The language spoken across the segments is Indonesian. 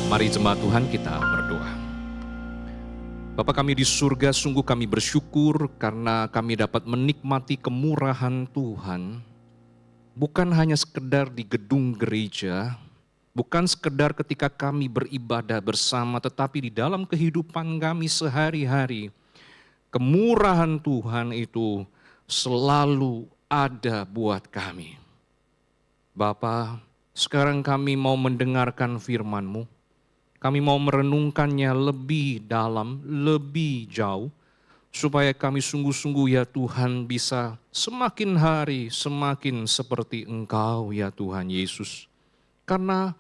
Mari jemaat Tuhan kita berdoa. Bapa kami di surga, sungguh kami bersyukur karena kami dapat menikmati kemurahan Tuhan. Bukan hanya sekedar di gedung gereja, bukan sekedar ketika kami beribadah bersama, tetapi di dalam kehidupan kami sehari-hari. Kemurahan Tuhan itu selalu ada buat kami. Bapa, sekarang kami mau mendengarkan firman-Mu. Kami mau merenungkannya lebih dalam, lebih jauh, supaya kami sungguh-sungguh ya Tuhan bisa semakin hari semakin seperti Engkau ya Tuhan Yesus. Karena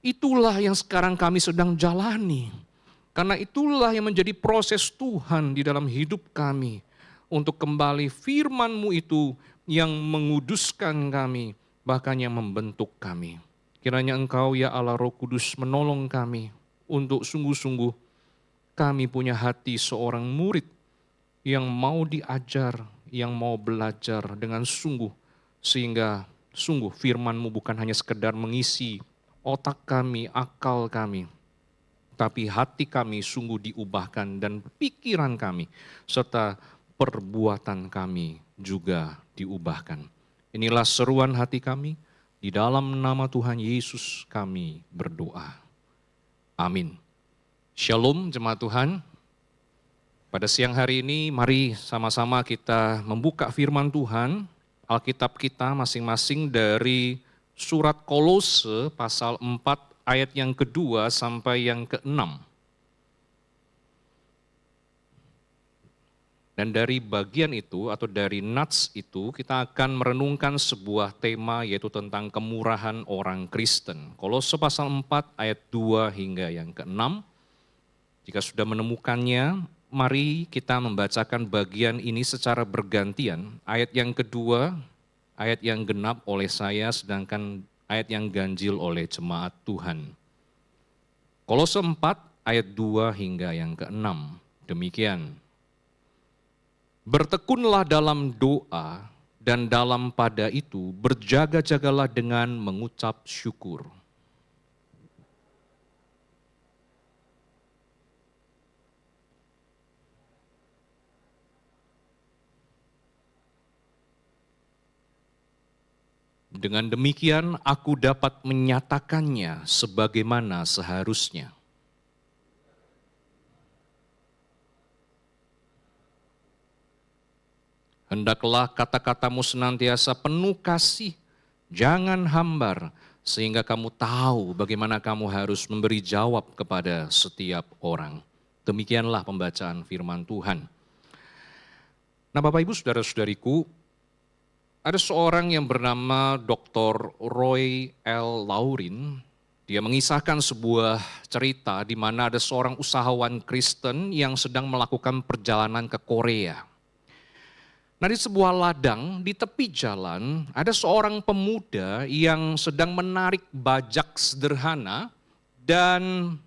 itulah yang sekarang kami sedang jalani. Karena itulah yang menjadi proses Tuhan di dalam hidup kami. Untuk kembali firman-Mu itu yang menguduskan kami, bahkan yang membentuk kami. Kiranya Engkau ya Allah Roh Kudus menolong kami untuk sungguh-sungguh kami punya hati seorang murid yang mau diajar, yang mau belajar dengan sungguh. Sehingga sungguh firman-Mu bukan hanya sekedar mengisi otak kami, akal kami, tapi hati kami sungguh diubahkan dan pikiran kami serta perbuatan kami juga diubahkan. Inilah seruan hati kami, di dalam nama Tuhan Yesus kami berdoa. Amin. Shalom jemaat Tuhan. Pada siang hari ini mari sama-sama kita membuka firman Tuhan, Alkitab kita masing-masing dari surat Kolose pasal 4 ayat yang kedua sampai yang ke-6. Dan dari bagian itu atau dari nats itu kita akan merenungkan sebuah tema yaitu tentang kemurahan orang Kristen. Kolose pasal 4 ayat 2 hingga yang ke-6. Jika sudah menemukannya, mari kita membacakan bagian ini secara bergantian. Ayat yang kedua, ayat yang genap oleh saya, sedangkan ayat yang ganjil oleh jemaat Tuhan. Kolose 4 ayat 2 hingga yang ke-6. Demikian. Bertekunlah dalam doa dan dalam pada itu berjaga-jagalah dengan mengucap syukur. Dengan demikian aku dapat menyatakannya sebagaimana seharusnya. Hendaklah kata-katamu senantiasa penuh kasih, jangan hambar, sehingga kamu tahu bagaimana kamu harus memberi jawab kepada setiap orang. Demikianlah pembacaan firman Tuhan. Nah Bapak Ibu Saudara-saudariku, ada seorang yang bernama Dr. Roy L. Laurin. Dia mengisahkan sebuah cerita di mana ada seorang usahawan Kristen yang sedang melakukan perjalanan ke Korea. Nah di sebuah ladang di tepi jalan ada seorang pemuda yang sedang menarik bajak sederhana dan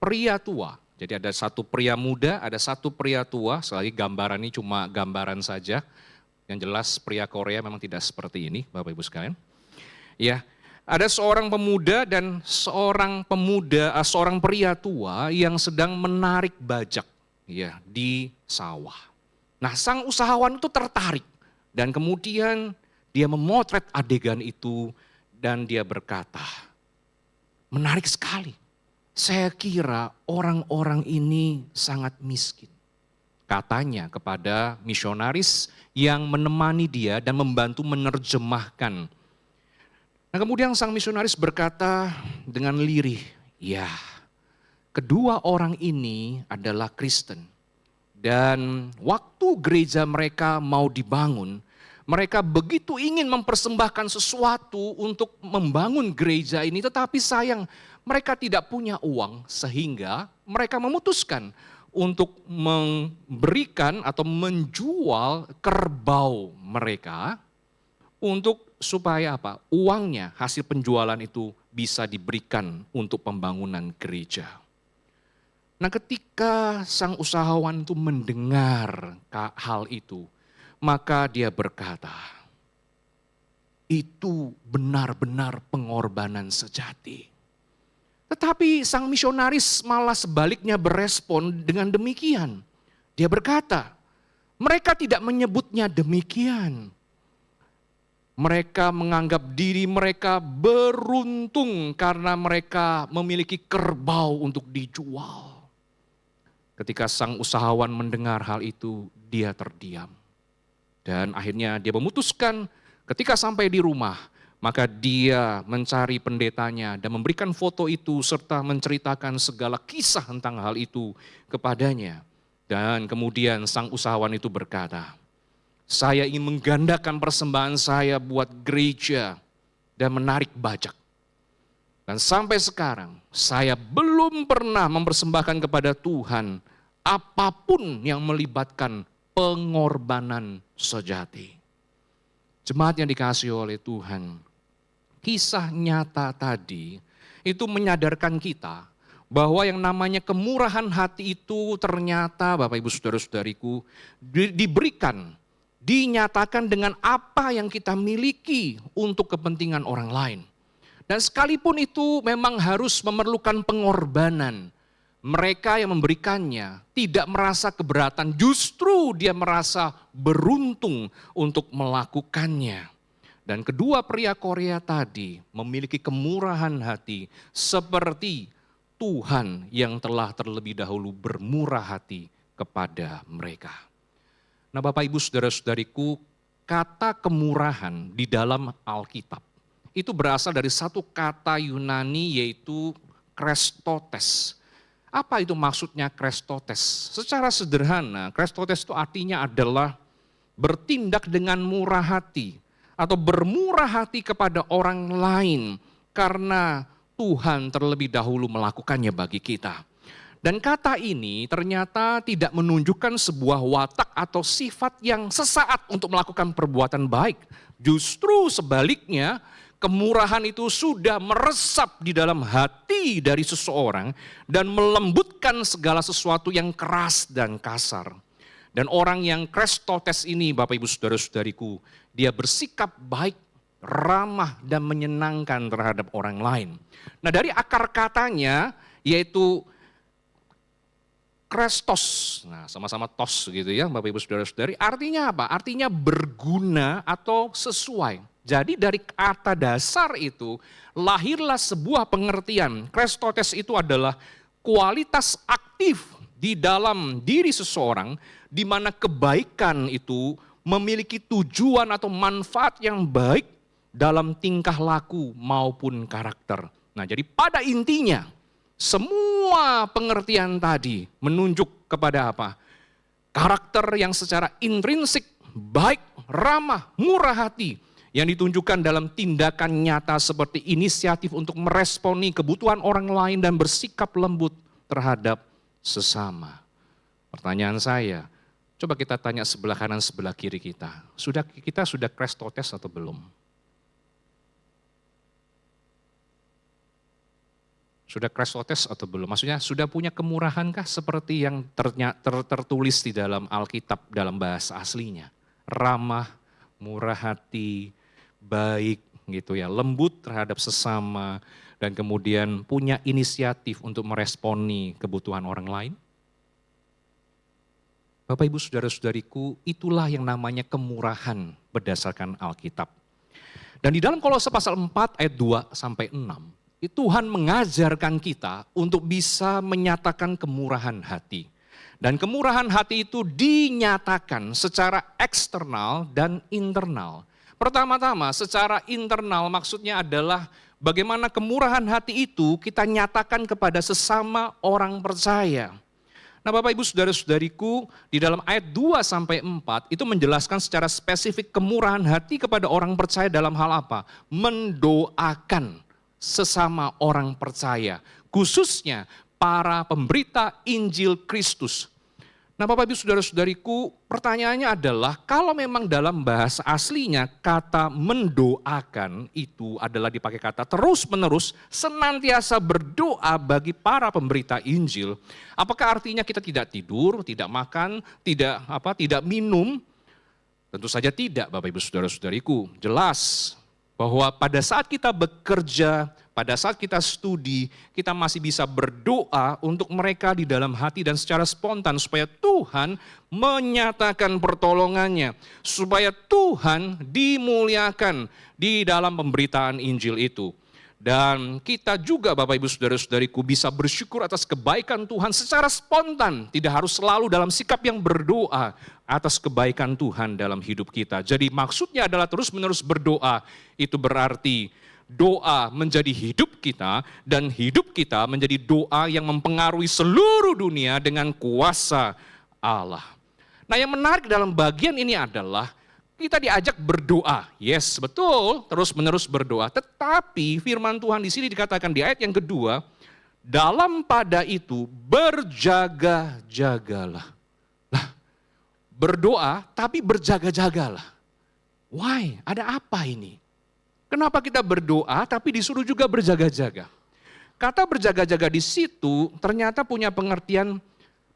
pria tua. Jadi ada satu pria muda, ada satu pria tua, sekali gambaran ini cuma gambaran saja. Yang jelas pria Korea memang tidak seperti ini Bapak Ibu sekalian. Ya, ada seorang pemuda dan seorang pria tua yang sedang menarik bajak ya di sawah. Nah, sang usahawan itu tertarik dan kemudian dia memotret adegan itu dan dia berkata, menarik sekali. Saya kira orang-orang ini sangat miskin. Katanya kepada misionaris yang menemani dia dan membantu menerjemahkan. Nah, kemudian sang misionaris berkata dengan lirih, ya, kedua orang ini adalah Kristen. Dan waktu gereja mereka mau dibangun, mereka begitu ingin mempersembahkan sesuatu untuk membangun gereja ini, tetapi sayang mereka tidak punya uang sehingga mereka memutuskan untuk memberikan atau menjual kerbau mereka untuk supaya apa? Uangnya, hasil penjualan itu bisa diberikan untuk pembangunan gereja. Nah ketika sang usahawan itu mendengar hal itu, maka dia berkata, itu benar-benar pengorbanan sejati. Tetapi sang misionaris malah sebaliknya berespon dengan demikian. Dia berkata, mereka tidak menyebutnya demikian. Mereka menganggap diri mereka beruntung karena mereka memiliki kerbau untuk dijual. Ketika sang usahawan mendengar hal itu, dia terdiam. Dan akhirnya dia memutuskan ketika sampai di rumah, maka dia mencari pendetanya dan memberikan foto itu serta menceritakan segala kisah tentang hal itu kepadanya. Dan kemudian sang usahawan itu berkata, saya ingin menggandakan persembahan saya buat gereja dan menarik bajak. Dan sampai sekarang saya belum pernah mempersembahkan kepada Tuhan apapun yang melibatkan pengorbanan sejati. Jemaat yang dikasihi oleh Tuhan, kisah nyata tadi itu menyadarkan kita bahwa yang namanya kemurahan hati itu ternyata Bapak Ibu Saudara-saudariku diberikan, dinyatakan dengan apa yang kita miliki untuk kepentingan orang lain. Dan sekalipun itu memang harus memerlukan pengorbanan, mereka yang memberikannya tidak merasa keberatan, justru dia merasa beruntung untuk melakukannya. Dan kedua pria Korea tadi memiliki kemurahan hati seperti Tuhan yang telah terlebih dahulu bermurah hati kepada mereka. Nah Bapak Ibu Saudara-saudariku, kata kemurahan di dalam Alkitab itu berasal dari satu kata Yunani yaitu krestotes. Apa itu maksudnya krestotes? Secara sederhana, krestotes itu artinya adalah bertindak dengan murah hati atau bermurah hati kepada orang lain karena Tuhan terlebih dahulu melakukannya bagi kita. Dan kata ini ternyata tidak menunjukkan sebuah watak atau sifat yang sesaat untuk melakukan perbuatan baik. Justru sebaliknya, kemurahan itu sudah meresap di dalam hati dari seseorang dan melembutkan segala sesuatu yang keras dan kasar. Dan orang yang krestotes ini, Bapak Ibu Saudara-saudariku, dia bersikap baik, ramah dan menyenangkan terhadap orang lain. Nah dari akar katanya yaitu krestos, nah sama-sama tos gitu ya Bapak Ibu Saudara-saudari, artinya apa? Artinya berguna atau sesuai. Jadi dari kata dasar itu lahirlah sebuah pengertian, krestotes itu adalah kualitas aktif di dalam diri seseorang di mana kebaikan itu memiliki tujuan atau manfaat yang baik dalam tingkah laku maupun karakter. Nah jadi pada intinya semua pengertian tadi menunjuk kepada apa? Karakter yang secara intrinsik baik, ramah, murah hati yang ditunjukkan dalam tindakan nyata seperti inisiatif untuk meresponi kebutuhan orang lain dan bersikap lembut terhadap sesama. Pertanyaan saya, coba kita tanya sebelah kanan sebelah kiri kita. Kita sudah krestotes atau belum? Sudah krestotes atau belum? Maksudnya sudah punya kemurahankah seperti yang tertulis di dalam Alkitab dalam bahasa aslinya? Ramah, murah hati, baik gitu ya, lembut terhadap sesama dan kemudian punya inisiatif untuk meresponi kebutuhan orang lain? Bapak Ibu Saudara-saudariku, itulah yang namanya kemurahan berdasarkan Alkitab. Dan di dalam Kolose pasal 4 ayat 2 sampai 6, Tuhan mengajarkan kita untuk bisa menyatakan kemurahan hati. Dan kemurahan hati itu dinyatakan secara eksternal dan internal. Pertama-tama secara internal maksudnya adalah bagaimana kemurahan hati itu kita nyatakan kepada sesama orang percaya. Nah Bapak Ibu Saudara-saudariku, di dalam ayat 2 sampai 4 itu menjelaskan secara spesifik kemurahan hati kepada orang percaya dalam hal apa? Mendoakan sesama orang percaya, khususnya para pemberita Injil Kristus. Nah Bapak Ibu Saudara-saudariku, pertanyaannya adalah kalau memang dalam bahasa aslinya kata mendoakan itu adalah dipakai kata terus menerus senantiasa berdoa bagi para pemberita Injil, apakah artinya kita tidak tidur, tidak makan, tidak minum? Tentu saja tidak Bapak Ibu Saudara-saudariku, jelas Bahwa pada saat kita bekerja, pada saat kita studi, kita masih bisa berdoa untuk mereka di dalam hati dan secara spontan supaya Tuhan menyatakan pertolongannya, supaya Tuhan dimuliakan di dalam pemberitaan Injil itu. Dan kita juga Bapak Ibu Saudara-saudariku bisa bersyukur atas kebaikan Tuhan secara spontan. Tidak harus selalu dalam sikap yang berdoa atas kebaikan Tuhan dalam hidup kita. Jadi maksudnya adalah terus-menerus berdoa. Itu berarti doa menjadi hidup kita dan hidup kita menjadi doa yang mempengaruhi seluruh dunia dengan kuasa Allah. Nah, yang menarik dalam bagian ini adalah kita diajak berdoa. Yes, betul, terus-menerus berdoa. Tetapi firman Tuhan di sini dikatakan di ayat yang kedua, dalam pada itu berjaga-jagalah. Lah, berdoa tapi berjaga-jagalah. Why? Ada apa ini? Kenapa kita berdoa tapi disuruh juga berjaga-jaga? Kata berjaga-jaga di situ ternyata punya pengertian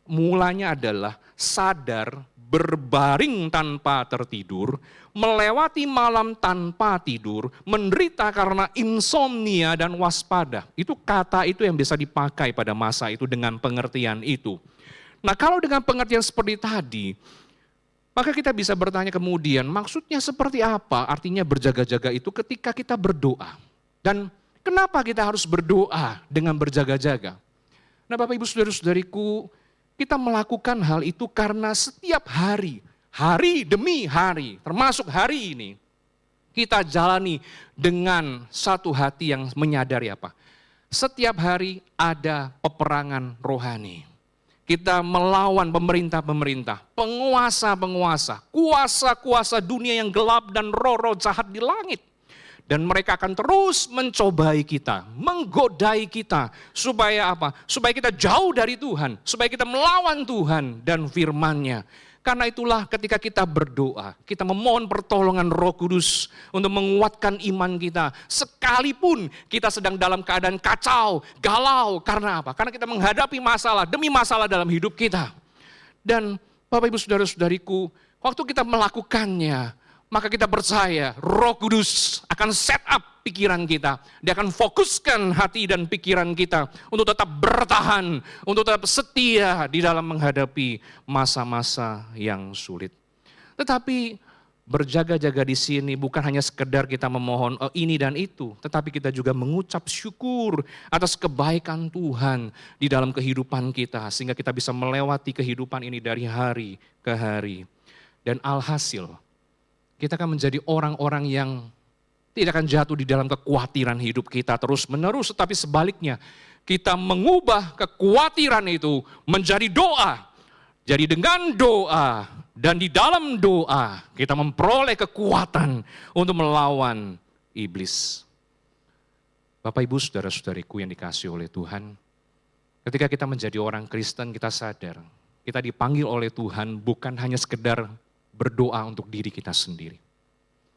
mulanya adalah sadar, berbaring tanpa tertidur, melewati malam tanpa tidur, menderita karena insomnia dan waspada. Itu kata itu yang bisa dipakai pada masa itu dengan pengertian itu. Nah, kalau dengan pengertian seperti tadi, maka kita bisa bertanya kemudian, maksudnya seperti apa artinya berjaga-jaga itu ketika kita berdoa? Dan kenapa kita harus berdoa dengan berjaga-jaga? Nah, Bapak Ibu Saudara-saudariku, kita melakukan hal itu karena setiap hari, hari demi hari, termasuk hari ini, kita jalani dengan satu hati yang menyadari apa? Setiap hari ada peperangan rohani. Kita melawan pemerintah-pemerintah, penguasa-penguasa, kuasa-kuasa dunia yang gelap dan roh-roh jahat di langit. Dan mereka akan terus mencobai kita, menggodai kita. Supaya apa? Supaya kita jauh dari Tuhan, supaya kita melawan Tuhan dan firman-Nya. Karena itulah ketika kita berdoa, kita memohon pertolongan Roh Kudus untuk menguatkan iman kita. Sekalipun kita sedang dalam keadaan kacau, galau. Karena apa? Karena kita menghadapi masalah demi masalah dalam hidup kita. Dan Bapak Ibu Saudara-saudariku, waktu kita melakukannya, maka kita percaya Roh Kudus akan set up pikiran kita. Dia akan fokuskan hati dan pikiran kita untuk tetap bertahan, untuk tetap setia di dalam menghadapi masa-masa yang sulit. Tetapi berjaga-jaga di sini bukan hanya sekedar kita memohon ini dan itu, tetapi kita juga mengucap syukur atas kebaikan Tuhan di dalam kehidupan kita, sehingga kita bisa melewati kehidupan ini dari hari ke hari. Dan alhasil, kita akan menjadi orang-orang yang tidak akan jatuh di dalam kekhawatiran hidup kita terus-menerus, tetapi sebaliknya kita mengubah kekhawatiran itu menjadi doa. Jadi dengan doa dan di dalam doa kita memperoleh kekuatan untuk melawan iblis. Bapak Ibu Saudara-saudariku yang dikasihi oleh Tuhan, ketika kita menjadi orang Kristen kita sadar, kita dipanggil oleh Tuhan bukan hanya sekedar berdoa untuk diri kita sendiri.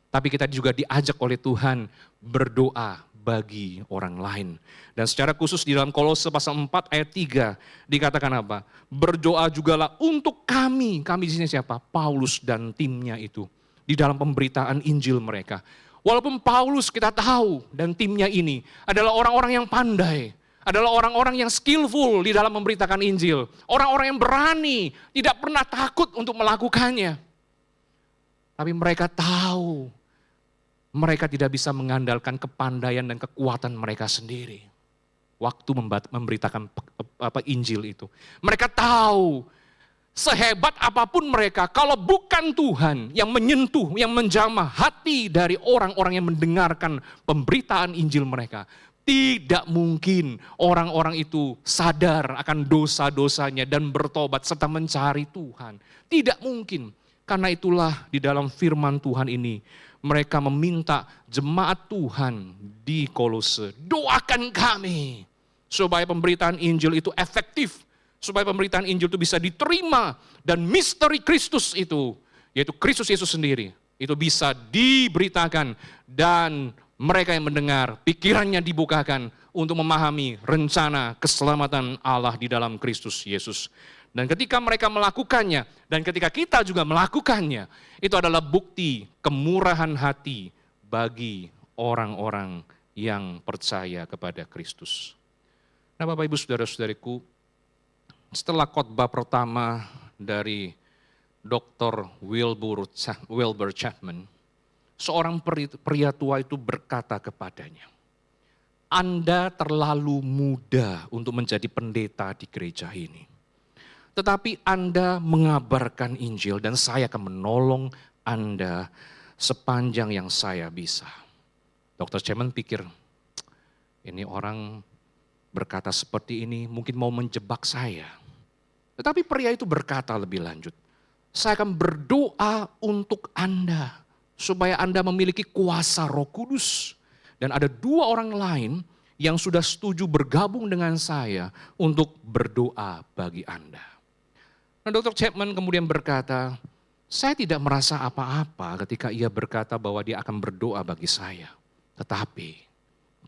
Tapi kita juga diajak oleh Tuhan berdoa bagi orang lain. Dan secara khusus di dalam Kolose pasal 4 ayat 3 dikatakan apa? Berdoa jugalah untuk kami. Kami di sini siapa? Paulus dan timnya itu. Di dalam pemberitaan Injil mereka. Walaupun Paulus kita tahu dan timnya ini adalah orang-orang yang pandai. Adalah orang-orang yang skillful di dalam memberitakan Injil. Orang-orang yang berani, tidak pernah takut untuk melakukannya. Tapi mereka tahu, mereka tidak bisa mengandalkan kepandaian dan kekuatan mereka sendiri. Waktu memberitakan Injil itu. Mereka tahu, sehebat apapun mereka, kalau bukan Tuhan yang menyentuh, yang menjamah hati dari orang-orang yang mendengarkan pemberitaan Injil mereka, tidak mungkin orang-orang itu sadar akan dosa-dosanya dan bertobat serta mencari Tuhan. Tidak mungkin. Karena itulah di dalam firman Tuhan ini, mereka meminta jemaat Tuhan di Kolose, doakan kami supaya pemberitaan Injil itu efektif, supaya pemberitaan Injil itu bisa diterima dan misteri Kristus itu, yaitu Kristus Yesus sendiri, itu bisa diberitakan dan mereka yang mendengar pikirannya dibukakan untuk memahami rencana keselamatan Allah di dalam Kristus Yesus. Dan ketika mereka melakukannya, dan ketika kita juga melakukannya, itu adalah bukti kemurahan hati bagi orang-orang yang percaya kepada Kristus. Nah, Bapak Ibu Saudara-saudariku, setelah khotbah pertama dari Dr. Wilbur Chapman, seorang pria tua itu berkata kepadanya, Anda terlalu muda untuk menjadi pendeta di gereja ini. Tetapi Anda mengabarkan Injil dan saya akan menolong Anda sepanjang yang saya bisa. Dr. Chapman pikir, ini orang berkata seperti ini mungkin mau menjebak saya. Tetapi pria itu berkata lebih lanjut, saya akan berdoa untuk Anda supaya Anda memiliki kuasa Roh Kudus. Dan ada 2 orang lain yang sudah setuju bergabung dengan saya untuk berdoa bagi Anda. Nah, Dr. Chapman kemudian berkata, saya tidak merasa apa-apa ketika ia berkata bahwa dia akan berdoa bagi saya. Tetapi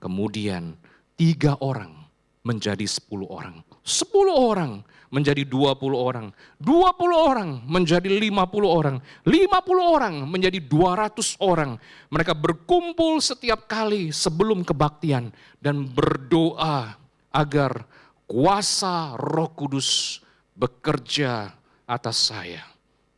kemudian 3 orang menjadi 10 orang. 10 orang menjadi 20 orang. 20 orang menjadi 50 orang. 50 orang menjadi 200 orang. Mereka berkumpul setiap kali sebelum kebaktian dan berdoa agar kuasa Roh Kudus bekerja atas saya.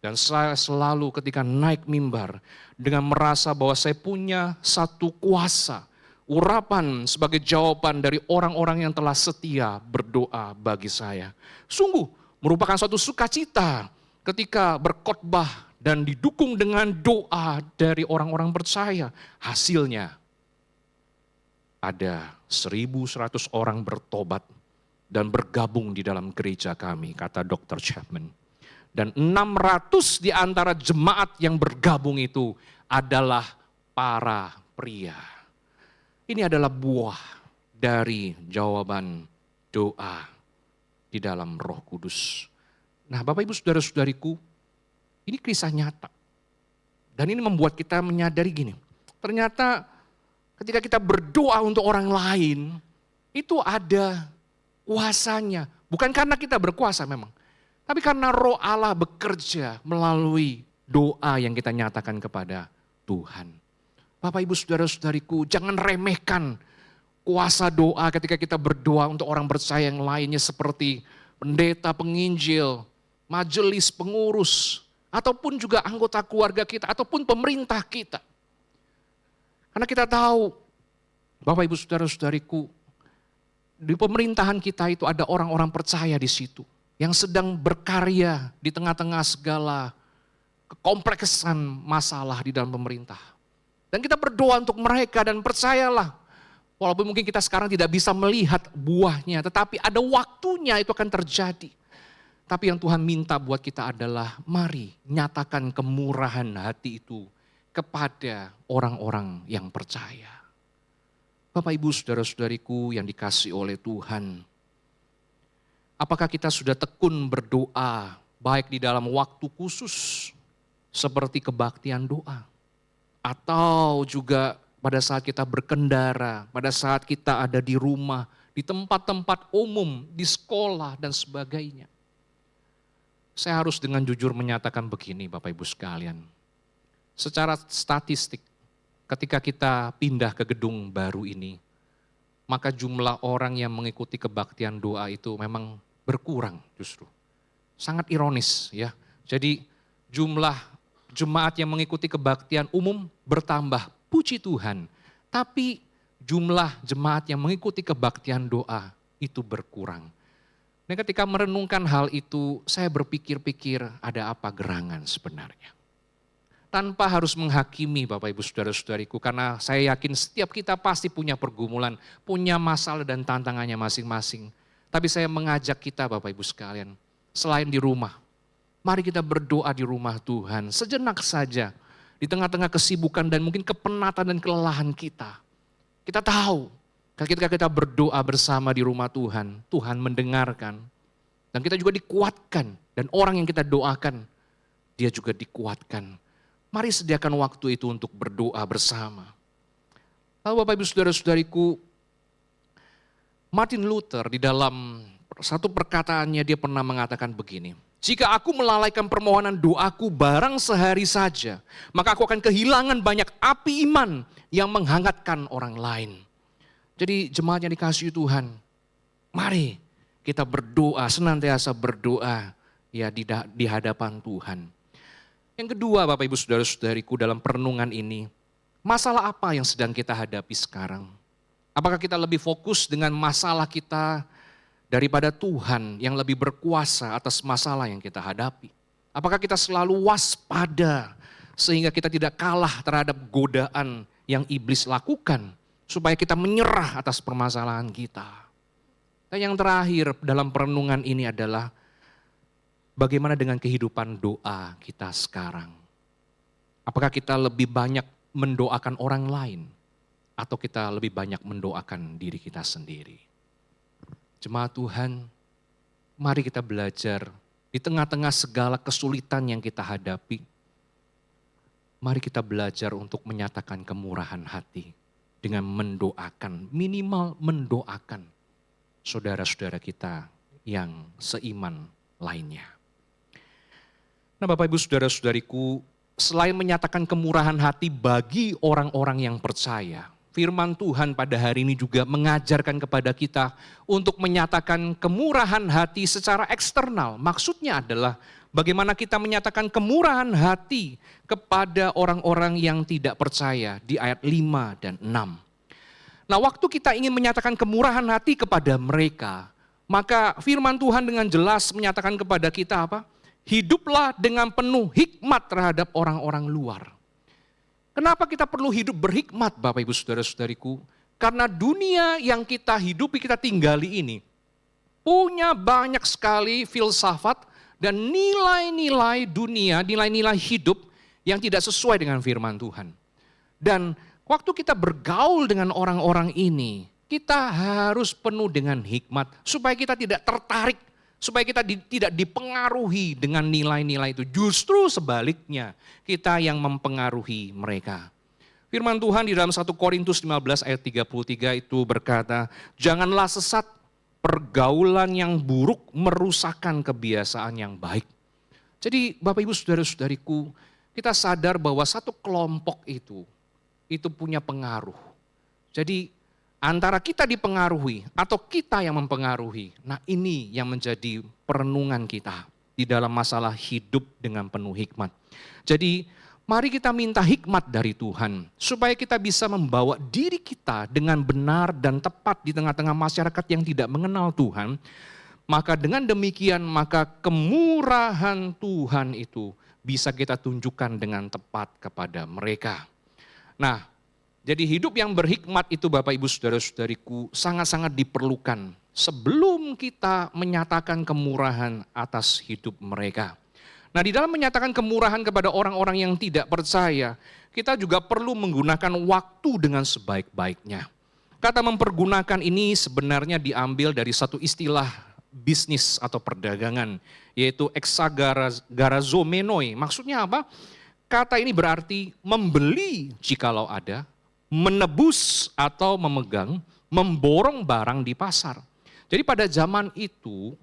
Dan saya selalu ketika naik mimbar dengan merasa bahwa saya punya satu kuasa, urapan sebagai jawaban dari orang-orang yang telah setia berdoa bagi saya. Sungguh merupakan suatu sukacita ketika berkhotbah dan didukung dengan doa dari orang-orang percaya. Hasilnya ada 1.100 orang bertobat dan bergabung di dalam gereja kami, kata Dr. Chapman. Dan 600 di antara jemaat yang bergabung itu adalah para pria. Ini adalah buah dari jawaban doa di dalam Roh Kudus. Nah, Bapak Ibu Saudara-saudariku, ini kisah nyata. Dan ini membuat kita menyadari gini, ternyata ketika kita berdoa untuk orang lain, itu ada kuasanya. Bukan karena kita berkuasa memang, tapi karena Roh Allah bekerja melalui doa yang kita nyatakan kepada Tuhan. Bapak Ibu Saudara-saudariku, jangan remehkan kuasa doa ketika kita berdoa untuk orang percaya yang lainnya seperti pendeta, penginjil, majelis, pengurus, ataupun juga anggota keluarga kita, ataupun pemerintah kita. Karena kita tahu, Bapak Ibu Saudara-saudariku, di pemerintahan kita itu ada orang-orang percaya di situ, yang sedang berkarya di tengah-tengah segala kekompleksan masalah di dalam pemerintah. Dan kita berdoa untuk mereka dan percayalah, walaupun mungkin kita sekarang tidak bisa melihat buahnya, tetapi ada waktunya itu akan terjadi. Tapi yang Tuhan minta buat kita adalah, mari nyatakan kemurahan hati itu kepada orang-orang yang percaya. Bapak Ibu Saudara-saudariku yang dikasihi oleh Tuhan, apakah kita sudah tekun berdoa baik di dalam waktu khusus seperti kebaktian doa, atau juga pada saat kita berkendara, pada saat kita ada di rumah, di tempat-tempat umum, di sekolah dan sebagainya. Saya harus dengan jujur menyatakan begini Bapak Ibu sekalian, secara statistik ketika kita pindah ke gedung baru ini, maka jumlah orang yang mengikuti kebaktian doa itu memang berkurang justru. Sangat ironis ya. Jadi jumlah jemaat yang mengikuti kebaktian umum bertambah, puji Tuhan. Tapi jumlah jemaat yang mengikuti kebaktian doa itu berkurang. Dan ketika merenungkan hal itu, saya berpikir-pikir ada apa gerangan sebenarnya. Tanpa harus menghakimi Bapak Ibu Saudara-saudariku, karena saya yakin setiap kita pasti punya pergumulan, punya masalah dan tantangannya masing-masing. Tapi saya mengajak kita Bapak Ibu sekalian, selain di rumah, mari kita berdoa di rumah Tuhan, sejenak saja, di tengah-tengah kesibukan dan mungkin kepenatan dan kelelahan kita. Kita tahu, ketika kita berdoa bersama di rumah Tuhan, Tuhan mendengarkan. Dan kita juga dikuatkan, dan orang yang kita doakan, dia juga dikuatkan. Mari sediakan waktu itu untuk berdoa bersama. Lalu Bapak Ibu Saudara-saudariku, Martin Luther di dalam satu perkataannya dia pernah mengatakan begini, Jika aku melalaikan permohonan doaku barang sehari saja, maka aku akan kehilangan banyak api iman yang menghangatkan orang lain. Jadi jemaat yang dikasihi Tuhan, mari kita berdoa, senantiasa berdoa ya di hadapan Tuhan. Yang kedua Bapak Ibu Saudara-saudariku dalam perenungan ini, masalah apa yang sedang kita hadapi sekarang? Apakah kita lebih fokus dengan masalah kita daripada Tuhan yang lebih berkuasa atas masalah yang kita hadapi? Apakah kita selalu waspada sehingga kita tidak kalah terhadap godaan yang iblis lakukan supaya kita menyerah atas permasalahan kita? Dan yang terakhir dalam perenungan ini adalah bagaimana dengan kehidupan doa kita sekarang? Apakah kita lebih banyak mendoakan orang lain atau kita lebih banyak mendoakan diri kita sendiri? Jemaat Tuhan, mari kita belajar di tengah-tengah segala kesulitan yang kita hadapi. Mari kita belajar untuk menyatakan kemurahan hati dengan mendoakan, minimal mendoakan saudara-saudara kita yang seiman lainnya. Nah Bapak Ibu Saudara-saudariku, selain menyatakan kemurahan hati bagi orang-orang yang percaya, firman Tuhan pada hari ini juga mengajarkan kepada kita untuk menyatakan kemurahan hati secara eksternal. Maksudnya adalah bagaimana kita menyatakan kemurahan hati kepada orang-orang yang tidak percaya di ayat 5 dan 6. Nah waktu kita ingin menyatakan kemurahan hati kepada mereka, maka firman Tuhan dengan jelas menyatakan kepada kita apa? Hiduplah dengan penuh hikmat terhadap orang-orang luar. Kenapa kita perlu hidup berhikmat Bapak Ibu Saudara-saudariku? Karena dunia yang kita hidupi, kita tinggali ini punya banyak sekali filsafat dan nilai-nilai dunia, nilai-nilai hidup yang tidak sesuai dengan firman Tuhan. Dan waktu kita bergaul dengan orang-orang ini, kita harus penuh dengan hikmat supaya kita tidak tertarik, supaya kita tidak dipengaruhi dengan nilai-nilai itu. Justru sebaliknya, kita yang mempengaruhi mereka. Firman Tuhan di dalam 1 Korintus 15 ayat 33 itu berkata, janganlah sesat, pergaulan yang buruk merusakkan kebiasaan yang baik. Jadi Bapak Ibu Saudara-saudariku, kita sadar bahwa satu kelompok itu punya pengaruh. Jadi antara kita dipengaruhi atau kita yang mempengaruhi. Nah ini yang menjadi perenungan kita di dalam masalah hidup dengan penuh hikmat. Jadi mari kita minta hikmat dari Tuhan supaya kita bisa membawa diri kita dengan benar dan tepat di tengah-tengah masyarakat yang tidak mengenal Tuhan. Maka dengan demikian maka kemurahan Tuhan itu bisa kita tunjukkan dengan tepat kepada mereka. Nah, jadi hidup yang berhikmat itu Bapak Ibu Saudara-saudariku sangat-sangat diperlukan sebelum kita menyatakan kemurahan atas hidup mereka. Nah di dalam menyatakan kemurahan kepada orang-orang yang tidak percaya, kita juga perlu menggunakan waktu dengan sebaik-baiknya. Kata mempergunakan ini sebenarnya diambil dari satu istilah bisnis atau perdagangan, yaitu exagarazomενoi. Maksudnya apa? Kata ini berarti membeli jikalau ada, menebus atau memegang, memborong barang di pasar. Jadi pada zaman itu,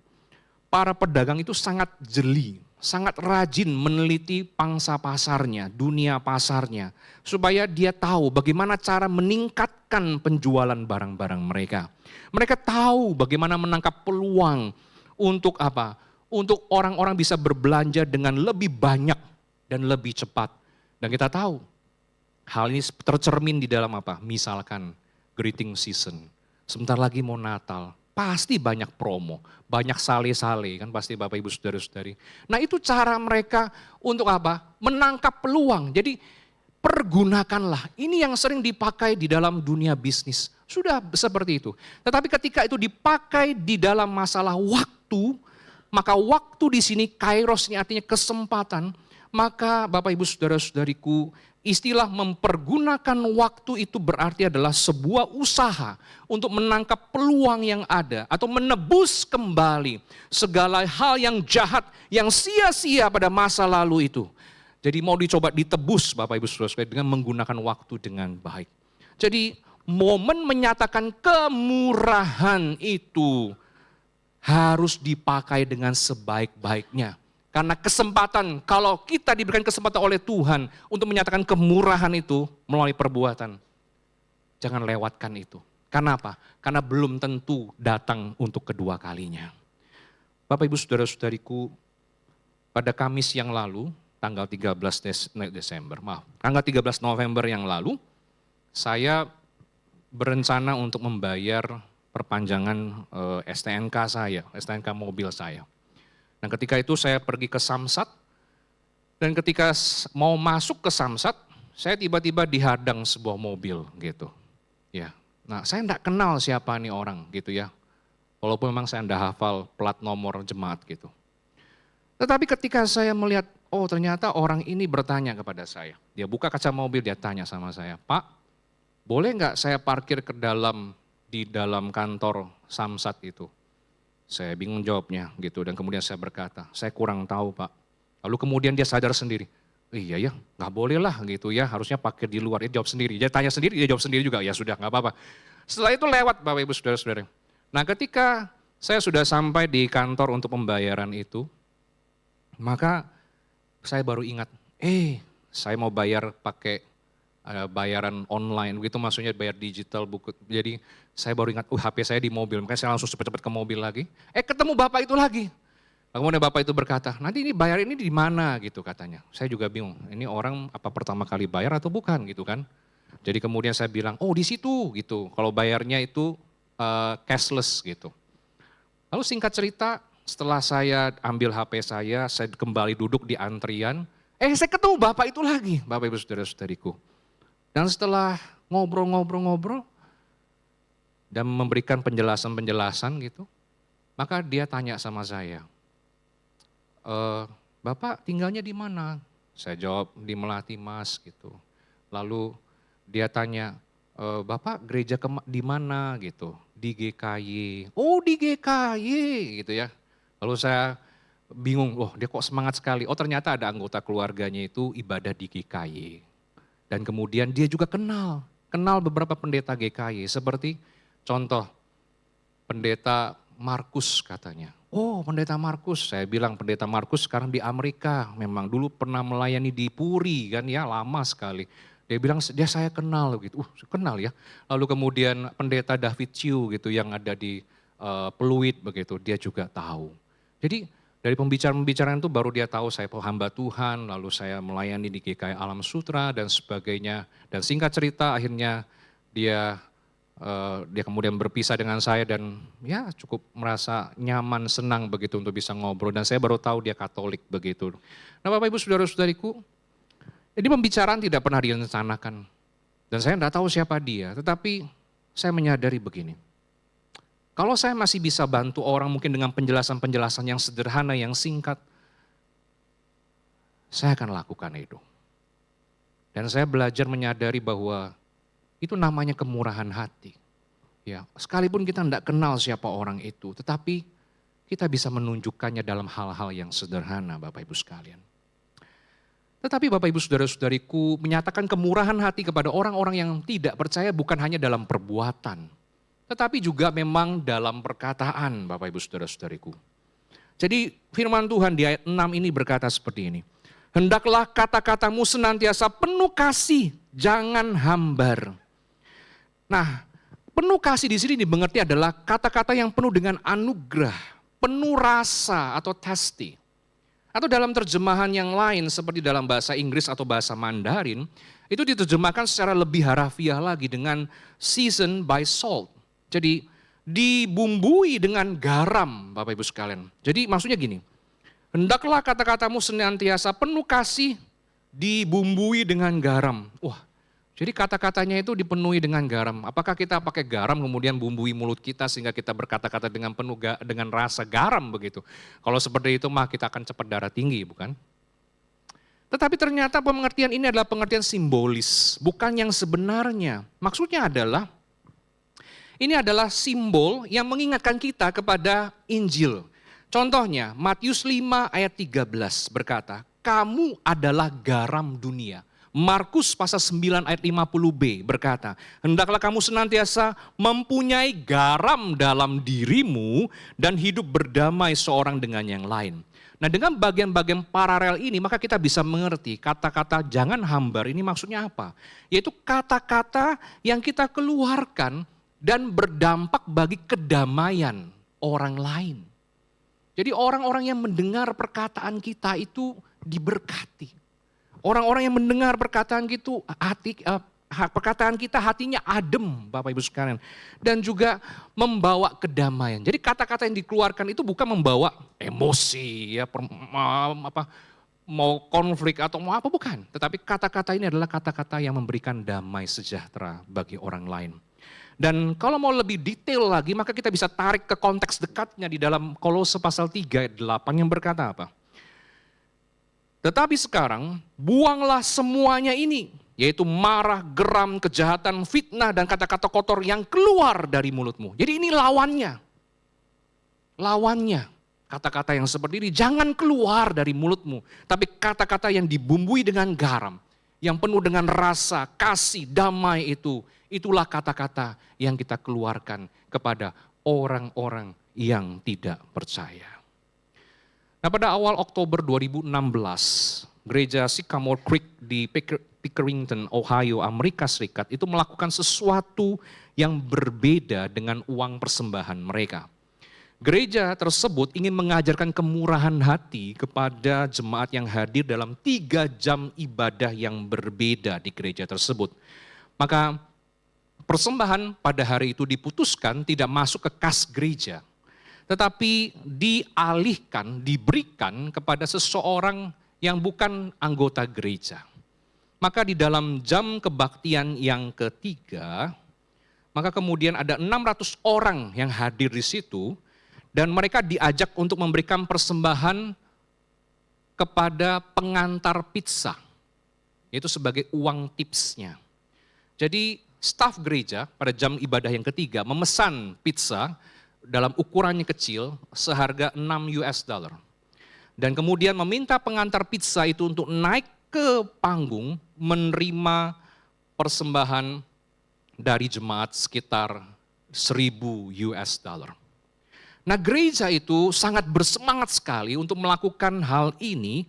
para pedagang itu sangat jeli, sangat rajin meneliti pangsa pasarnya, dunia pasarnya. Supaya dia tahu bagaimana cara meningkatkan penjualan barang-barang mereka. Mereka tahu bagaimana menangkap peluang untuk apa? Untuk orang-orang bisa berbelanja dengan lebih banyak dan lebih cepat. Dan kita tahu, hal ini tercermin di dalam apa? Misalkan greeting season. Sebentar lagi mau Natal, pasti banyak promo, banyak sale-sale kan pasti Bapak Ibu Saudara-saudari. Nah itu cara mereka untuk apa? Menangkap peluang. Jadi pergunakanlah. Ini yang sering dipakai di dalam dunia bisnis. Sudah seperti itu. Tetapi ketika itu dipakai di dalam masalah waktu, maka waktu di sini kairos ini artinya kesempatan. Maka Bapak Ibu Saudara-saudariku, istilah mempergunakan waktu itu berarti adalah sebuah usaha untuk menangkap peluang yang ada atau menebus kembali segala hal yang jahat, yang sia-sia pada masa lalu itu. Jadi mau dicoba ditebus Bapak Ibu Saudara dengan menggunakan waktu dengan baik. Jadi momen menyatakan kemurahan itu harus dipakai dengan sebaik-baiknya. Karena kesempatan, kalau kita diberikan kesempatan oleh Tuhan untuk menyatakan kemurahan itu melalui perbuatan, jangan lewatkan itu. Karena apa? Karena belum tentu datang untuk kedua kalinya. Bapak Ibu Saudara-saudariku, pada Kamis yang lalu, tanggal 13 tanggal 13 November yang lalu, saya berencana untuk membayar perpanjangan STNK saya, STNK mobil saya. Dan ketika itu saya pergi ke Samsat, dan ketika mau masuk ke Samsat, saya tiba-tiba dihadang sebuah mobil gitu. Ya, nah saya enggak kenal siapa nih orang gitu ya, walaupun memang saya enggak hafal plat nomor jemaat gitu. Tetapi ketika saya melihat, oh ternyata orang ini bertanya kepada saya. Dia buka kaca mobil, dia tanya sama saya, Pak, boleh enggak saya parkir di dalam kantor Samsat itu? Saya bingung jawabnya gitu, dan kemudian saya berkata, saya kurang tahu Pak. Lalu kemudian dia sadar sendiri, iya ya nggak boleh lah gitu ya, harusnya parkir di luar. Dia jawab sendiri, dia tanya sendiri, dia jawab sendiri juga, ya sudah nggak apa-apa. Setelah itu lewat Bapak Ibu Saudara-saudara. Nah ketika saya sudah sampai di kantor untuk pembayaran itu, maka saya baru ingat, saya mau bayar pakai bayaran online, begitu maksudnya bayar digital buku. Jadi saya baru ingat, HP saya di mobil, makanya saya langsung cepat-cepat ke mobil lagi. Ketemu bapak itu lagi. Kemudian bapak itu berkata, nanti ini bayar ini di mana gitu katanya. Saya juga bingung, ini orang apa pertama kali bayar atau bukan gitu kan. Jadi kemudian saya bilang, oh di situ gitu, kalau bayarnya itu cashless gitu. Lalu singkat cerita, setelah saya ambil HP saya kembali duduk di antrian, saya ketemu bapak itu lagi, Bapak Ibu Saudara-saudariku. Dan setelah ngobrol-ngobrol dan memberikan penjelasan-penjelasan gitu, maka dia tanya sama saya, Bapak tinggalnya di mana? Saya jawab di Melati Mas gitu. Lalu dia tanya, Bapak gereja di mana gitu? Di GKY. Oh di GKY gitu ya. Lalu saya bingung, dia kok semangat sekali. Oh ternyata ada anggota keluarganya itu ibadah di GKY. Dan kemudian dia juga kenal beberapa pendeta GKY, seperti contoh pendeta Markus katanya. Oh pendeta Markus, saya bilang pendeta Markus sekarang di Amerika, memang dulu pernah melayani di Puri kan ya, lama sekali. Dia bilang dia saya kenal gitu, kenal ya. Lalu kemudian pendeta David Chiu gitu yang ada di Peluit begitu, dia juga tahu. Jadi dari pembicaraan itu baru dia tahu saya hamba Tuhan, lalu saya melayani di GKI Alam Sutra dan sebagainya. Dan singkat cerita akhirnya dia kemudian berpisah dengan saya dan ya cukup merasa nyaman, senang begitu untuk bisa ngobrol. Dan saya baru tahu dia Katolik begitu. Nah Bapak Ibu Saudara-saudariku, ini pembicaraan tidak pernah direncanakan. Dan saya tidak tahu siapa dia, tetapi saya menyadari begini. Kalau saya masih bisa bantu orang mungkin dengan penjelasan-penjelasan yang sederhana, yang singkat, saya akan lakukan itu. Dan saya belajar menyadari bahwa itu namanya kemurahan hati. Ya, sekalipun kita tidak kenal siapa orang itu, tetapi kita bisa menunjukkannya dalam hal-hal yang sederhana Bapak Ibu sekalian. Tetapi Bapak Ibu Saudara-saudariku menyatakan kemurahan hati kepada orang-orang yang tidak percaya bukan hanya dalam perbuatan, tetapi juga memang dalam perkataan Bapak Ibu Saudara-saudariku. Jadi firman Tuhan di ayat 6 ini berkata seperti ini. Hendaklah kata-katamu senantiasa penuh kasih, jangan hambar. Nah, penuh kasih di sini dimengerti adalah kata-kata yang penuh dengan anugerah, penuh rasa atau tasty. Atau dalam terjemahan yang lain seperti dalam bahasa Inggris atau bahasa Mandarin, itu diterjemahkan secara lebih harafiah lagi dengan seasoned by salt. Jadi dibumbui dengan garam Bapak Ibu sekalian. Jadi maksudnya gini, hendaklah kata-katamu senantiasa penuh kasih dibumbui dengan garam. Jadi kata-katanya itu dipenuhi dengan garam. Apakah kita pakai garam kemudian bumbui mulut kita sehingga kita berkata-kata dengan penuh dengan rasa garam begitu. Kalau seperti itu mah kita akan cepat darah tinggi bukan? Tetapi ternyata pengertian ini adalah pengertian simbolis, bukan yang sebenarnya. Maksudnya adalah ini adalah simbol yang mengingatkan kita kepada Injil. Contohnya Matius 5 ayat 13 berkata, kamu adalah garam dunia. Markus pasal 9 ayat 50b berkata, hendaklah kamu senantiasa mempunyai garam dalam dirimu dan hidup berdamai seorang dengan yang lain. Nah, dengan bagian-bagian paralel ini maka kita bisa mengerti kata-kata jangan hambar ini maksudnya apa. Yaitu kata-kata yang kita keluarkan dan berdampak bagi kedamaian orang lain. Jadi orang-orang yang mendengar perkataan kita itu diberkati. Orang-orang yang mendengar perkataan gitu, perkataan kita hatinya adem, Bapak Ibu sekalian. Dan juga membawa kedamaian. Jadi kata-kata yang dikeluarkan itu bukan membawa emosi, ya, mau konflik atau mau apa, bukan. Tetapi kata-kata ini adalah kata-kata yang memberikan damai sejahtera bagi orang lain. Dan kalau mau lebih detail lagi, maka kita bisa tarik ke konteks dekatnya di dalam Kolose pasal 3 ayat 8 yang berkata apa? Tetapi sekarang buanglah semuanya ini, yaitu marah, geram, kejahatan, fitnah, dan kata-kata kotor yang keluar dari mulutmu. Jadi ini lawannya. Lawannya, kata-kata yang seperti ini jangan keluar dari mulutmu. Tapi kata-kata yang dibumbui dengan garam, yang penuh dengan rasa, kasih, damai itu. Itulah kata-kata yang kita keluarkan kepada orang-orang yang tidak percaya. Nah, pada awal Oktober 2016, gereja Sycamore Creek di Pickerington, Ohio, Amerika Serikat itu melakukan sesuatu yang berbeda dengan uang persembahan mereka. Gereja tersebut ingin mengajarkan kemurahan hati kepada jemaat yang hadir dalam 3 jam ibadah yang berbeda di gereja tersebut. Maka persembahan pada hari itu diputuskan tidak masuk ke kas gereja, tetapi dialihkan, diberikan kepada seseorang yang bukan anggota gereja. Maka di dalam jam kebaktian yang ketiga, maka kemudian ada 600 orang yang hadir di situ, dan mereka diajak untuk memberikan persembahan kepada pengantar pizza, yaitu sebagai uang tipsnya. Jadi staf gereja pada jam ibadah yang ketiga memesan pizza dalam ukurannya kecil seharga $6. Dan kemudian meminta pengantar pizza itu untuk naik ke panggung menerima persembahan dari jemaat sekitar $1.000. Nah, gereja itu sangat bersemangat sekali untuk melakukan hal ini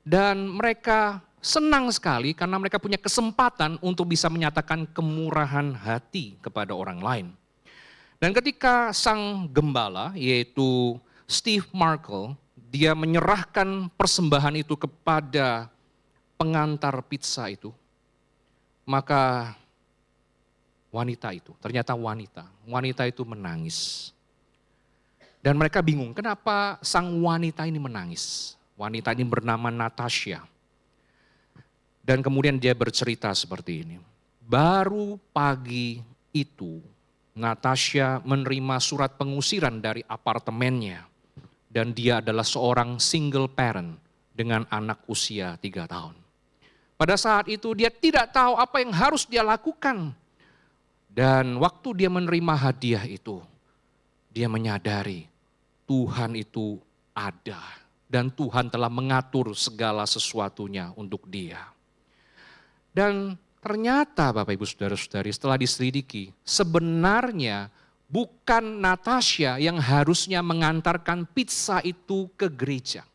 dan mereka senang sekali karena mereka punya kesempatan untuk bisa menyatakan kemurahan hati kepada orang lain. Dan ketika sang gembala, yaitu Steve Markle, dia menyerahkan persembahan itu kepada pengantar pizza itu, maka ternyata wanita itu menangis. Dan mereka bingung, kenapa sang wanita ini menangis? Wanita ini bernama Natasha. Dan kemudian dia bercerita seperti ini. Baru pagi itu, Natasha menerima surat pengusiran dari apartemennya. Dan dia adalah seorang single parent dengan anak usia 3 tahun. Pada saat itu dia tidak tahu apa yang harus dia lakukan. Dan waktu dia menerima hadiah itu, dia menyadari Tuhan itu ada. Dan Tuhan telah mengatur segala sesuatunya untuk dia. Dan ternyata Bapak Ibu Saudara-saudari setelah diselidiki, sebenarnya bukan Natasha yang harusnya mengantarkan pizza itu ke gereja.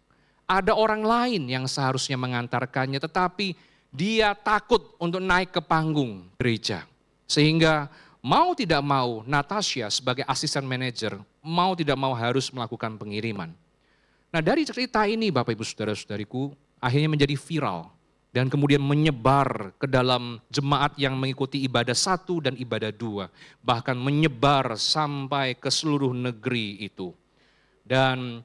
Ada orang lain yang seharusnya mengantarkannya, tetapi dia takut untuk naik ke panggung gereja. Sehingga mau tidak mau Natasha sebagai asisten manajer, mau tidak mau harus melakukan pengiriman. Nah, dari cerita ini Bapak Ibu Saudara-saudariku akhirnya menjadi viral. Dan kemudian menyebar ke dalam jemaat yang mengikuti ibadah 1 dan ibadah 2. Bahkan menyebar sampai ke seluruh negeri itu. Dan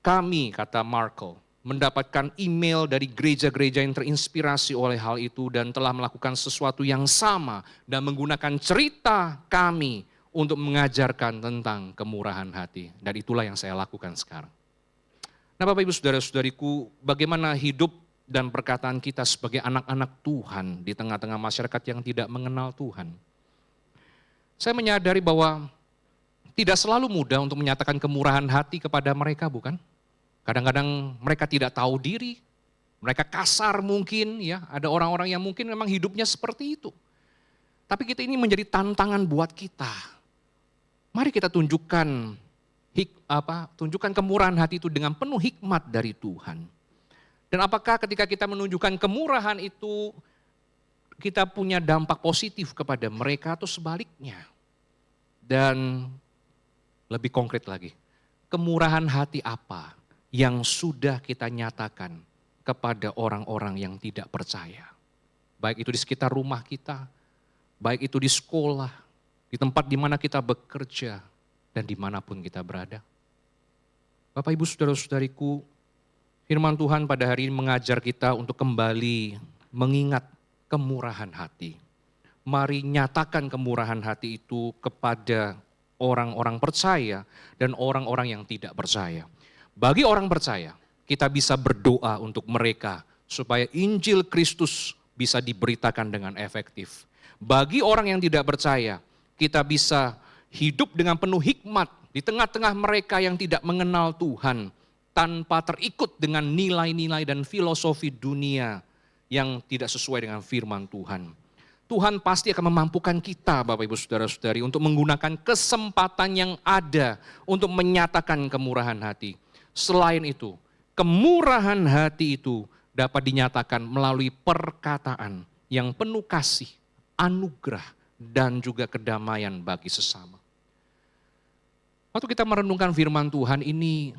kami, kata Markle, mendapatkan email dari gereja-gereja yang terinspirasi oleh hal itu dan telah melakukan sesuatu yang sama dan menggunakan cerita kami untuk mengajarkan tentang kemurahan hati. Dan itulah yang saya lakukan sekarang. Nah, Bapak Ibu Saudara-saudariku, bagaimana hidup dan perkataan kita sebagai anak-anak Tuhan di tengah-tengah masyarakat yang tidak mengenal Tuhan. Saya menyadari bahwa tidak selalu mudah untuk menyatakan kemurahan hati kepada mereka, bukan? Kadang-kadang mereka tidak tahu diri, Mereka kasar mungkin ya, ada orang-orang yang mungkin memang hidupnya seperti itu. Tapi kita ini menjadi tantangan buat kita. Mari kita tunjukkan kemurahan hati itu dengan penuh hikmat dari Tuhan. Dan apakah ketika kita menunjukkan kemurahan itu, kita punya dampak positif kepada mereka atau sebaliknya? Dan lebih konkret lagi, kemurahan hati apa yang sudah kita nyatakan kepada orang-orang yang tidak percaya? Baik itu di sekitar rumah kita, baik itu di sekolah, di tempat di mana kita bekerja, dan dimanapun kita berada. Bapak, Ibu, Saudara-saudariku, firman Tuhan pada hari ini mengajar kita untuk kembali mengingat kemurahan hati. Mari nyatakan kemurahan hati itu kepada orang-orang percaya dan orang-orang yang tidak percaya. Bagi orang percaya, kita bisa berdoa untuk mereka supaya Injil Kristus bisa diberitakan dengan efektif. Bagi orang yang tidak percaya, kita bisa hidup dengan penuh hikmat di tengah-tengah mereka yang tidak mengenal Tuhan, tanpa terikut dengan nilai-nilai dan filosofi dunia yang tidak sesuai dengan firman Tuhan. Tuhan pasti akan memampukan kita, Bapak Ibu Saudara-saudari, untuk menggunakan kesempatan yang ada untuk menyatakan kemurahan hati. Selain itu, kemurahan hati itu dapat dinyatakan melalui perkataan yang penuh kasih, anugerah, dan juga kedamaian bagi sesama. Waktu kita merenungkan firman Tuhan ini,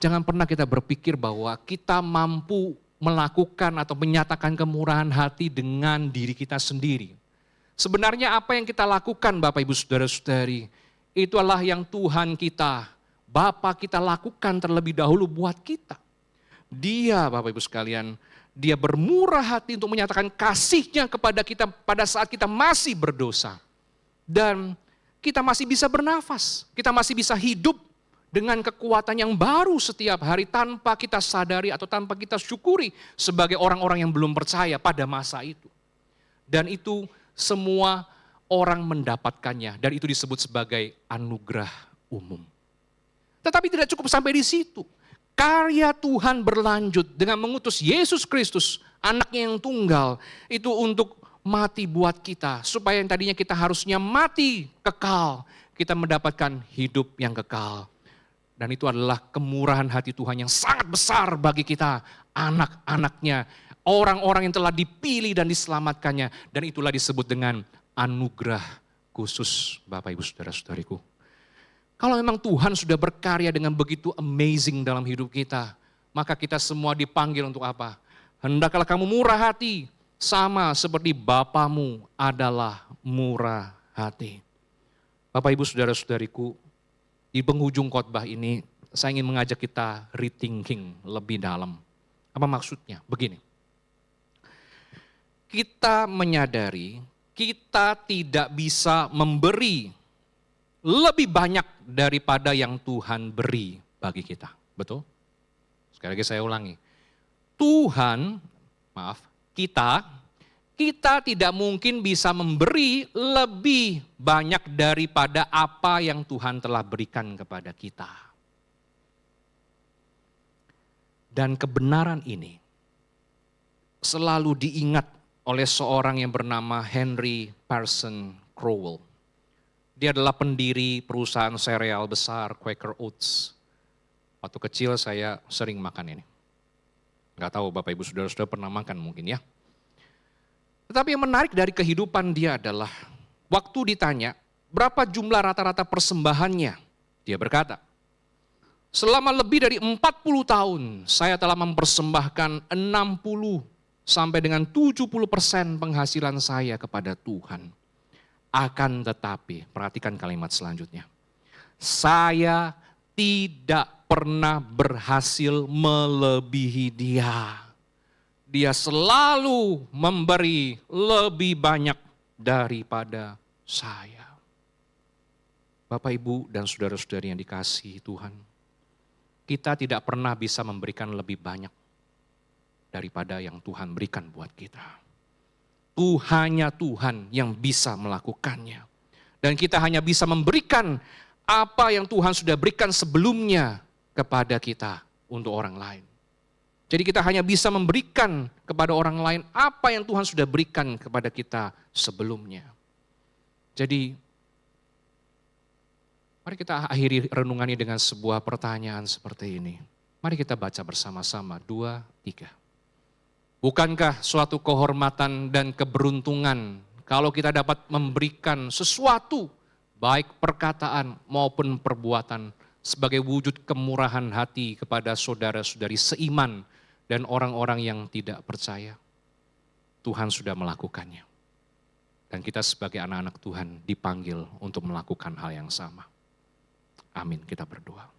jangan pernah kita berpikir bahwa kita mampu melakukan atau menyatakan kemurahan hati dengan diri kita sendiri. Sebenarnya apa yang kita lakukan, Bapak Ibu Saudara-saudari, itu adalah yang Tuhan kita, Bapa kita lakukan terlebih dahulu buat kita. Dia, Bapak Ibu sekalian, Dia bermurah hati untuk menyatakan kasih-Nya kepada kita pada saat kita masih berdosa. Dan kita masih bisa bernafas, kita masih bisa hidup dengan kekuatan yang baru setiap hari tanpa kita sadari atau tanpa kita syukuri sebagai orang-orang yang belum percaya pada masa itu. Dan itu semua orang mendapatkannya dan itu disebut sebagai anugerah umum. Tetapi tidak cukup sampai di situ. Karya Tuhan berlanjut dengan mengutus Yesus Kristus, anaknya yang tunggal, itu untuk mati buat kita. Supaya yang tadinya kita harusnya mati kekal, kita mendapatkan hidup yang kekal. Dan itu adalah kemurahan hati Tuhan yang sangat besar bagi kita, anak-anaknya, orang-orang yang telah dipilih dan diselamatkannya. Dan itulah disebut dengan anugerah khusus, Bapak Ibu Saudara-saudariku. Kalau memang Tuhan sudah berkarya dengan begitu amazing dalam hidup kita, maka kita semua dipanggil untuk apa? Hendaklah kamu murah hati, sama seperti Bapamu adalah murah hati. Bapak Ibu Saudara-saudariku, di penghujung khotbah ini, saya ingin mengajak kita rethinking lebih dalam. Apa maksudnya? Begini. Kita menyadari kita tidak bisa memberi lebih banyak daripada yang Tuhan beri bagi kita. Betul? Sekali lagi saya ulangi. Kita tidak mungkin bisa memberi lebih banyak daripada apa yang Tuhan telah berikan kepada kita. Dan kebenaran ini selalu diingat oleh seorang yang bernama Henry Parson Crowell. Dia adalah pendiri perusahaan sereal besar Quaker Oats. Waktu kecil saya sering makan ini. Gak tahu Bapak Ibu Saudara-saudara pernah makan mungkin ya. Tetapi yang menarik dari kehidupan dia adalah waktu ditanya berapa jumlah rata-rata persembahannya. Dia berkata, selama lebih dari 40 tahun saya telah mempersembahkan 60 sampai dengan 70% penghasilan saya kepada Tuhan. Akan tetapi, perhatikan kalimat selanjutnya. Saya tidak pernah berhasil melebihi dia. Dia selalu memberi lebih banyak daripada saya. Bapak, Ibu, dan saudara-saudari yang dikasihi Tuhan, kita tidak pernah bisa memberikan lebih banyak daripada yang Tuhan berikan buat kita. Hanya Tuhan yang bisa melakukannya. Dan kita hanya bisa memberikan apa yang Tuhan sudah berikan sebelumnya kepada kita untuk orang lain. Jadi kita hanya bisa memberikan kepada orang lain apa yang Tuhan sudah berikan kepada kita sebelumnya. Jadi mari kita akhiri renungan ini dengan sebuah pertanyaan seperti ini. Mari kita baca bersama-sama, 2, 3. Bukankah suatu kehormatan dan keberuntungan kalau kita dapat memberikan sesuatu, baik perkataan maupun perbuatan, sebagai wujud kemurahan hati kepada saudara-saudari seiman dan orang-orang yang tidak percaya? Tuhan sudah melakukannya. Dan kita sebagai anak-anak Tuhan dipanggil untuk melakukan hal yang sama. Amin, kita berdoa.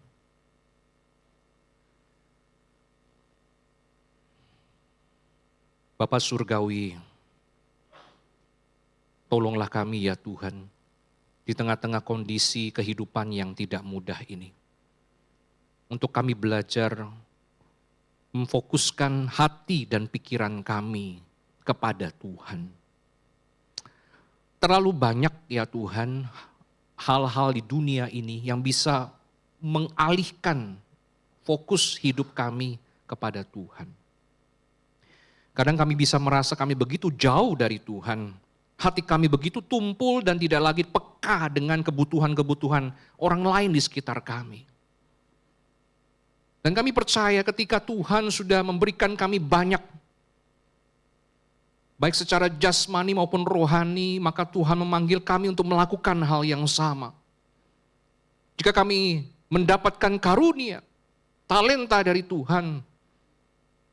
Bapa Surgawi, tolonglah kami ya Tuhan, di tengah-tengah kondisi kehidupan yang tidak mudah ini. Untuk kami belajar memfokuskan hati dan pikiran kami kepada Tuhan. Terlalu banyak ya Tuhan, hal-hal di dunia ini yang bisa mengalihkan fokus hidup kami kepada Tuhan. Kadang kami bisa merasa kami begitu jauh dari Tuhan, hati kami begitu tumpul dan tidak lagi peka dengan kebutuhan-kebutuhan orang lain di sekitar kami. Dan kami percaya ketika Tuhan sudah memberikan kami banyak, baik secara jasmani maupun rohani, maka Tuhan memanggil kami untuk melakukan hal yang sama. Jika kami mendapatkan karunia, talenta dari Tuhan,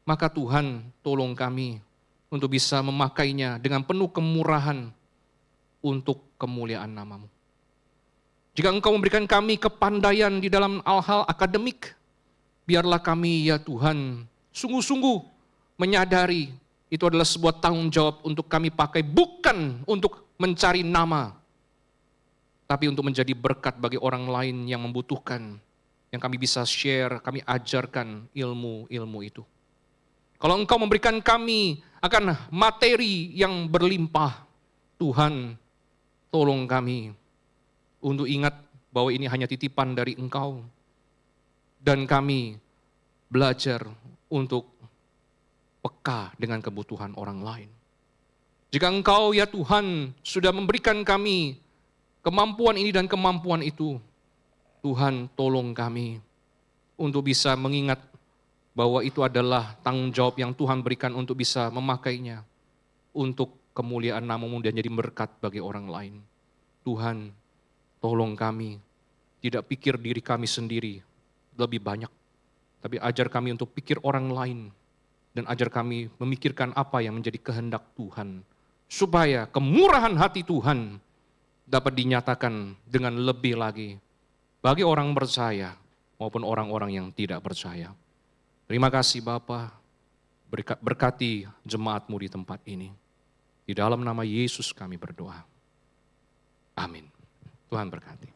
maka Tuhan tolong kami untuk bisa memakainya dengan penuh kemurahan untuk kemuliaan nama-Mu. Jika Engkau memberikan kami kepandaian di dalam hal-hal akademik, biarlah kami ya Tuhan sungguh-sungguh menyadari itu adalah sebuah tanggung jawab untuk kami pakai bukan untuk mencari nama, tapi untuk menjadi berkat bagi orang lain yang membutuhkan, yang kami bisa share, kami ajarkan ilmu-ilmu itu. Kalau Engkau memberikan kami akan materi yang berlimpah, Tuhan tolong kami untuk ingat bahwa ini hanya titipan dari Engkau. Dan kami belajar untuk peka dengan kebutuhan orang lain. Jika Engkau ya Tuhan sudah memberikan kami kemampuan ini dan kemampuan itu, Tuhan tolong kami untuk bisa mengingat bahwa itu adalah tanggung jawab yang Tuhan berikan untuk bisa memakainya untuk kemuliaan nama-Mu dan jadi berkat bagi orang lain. Tuhan, tolong kami tidak pikir diri kami sendiri lebih banyak, tapi ajar kami untuk pikir orang lain dan ajar kami memikirkan apa yang menjadi kehendak Tuhan, supaya kemurahan hati Tuhan dapat dinyatakan dengan lebih lagi bagi orang percaya maupun orang-orang yang tidak percaya. Terima kasih Bapa, berkati jemaat-Mu di tempat ini. Di dalam nama Yesus kami berdoa. Amin. Tuhan berkati.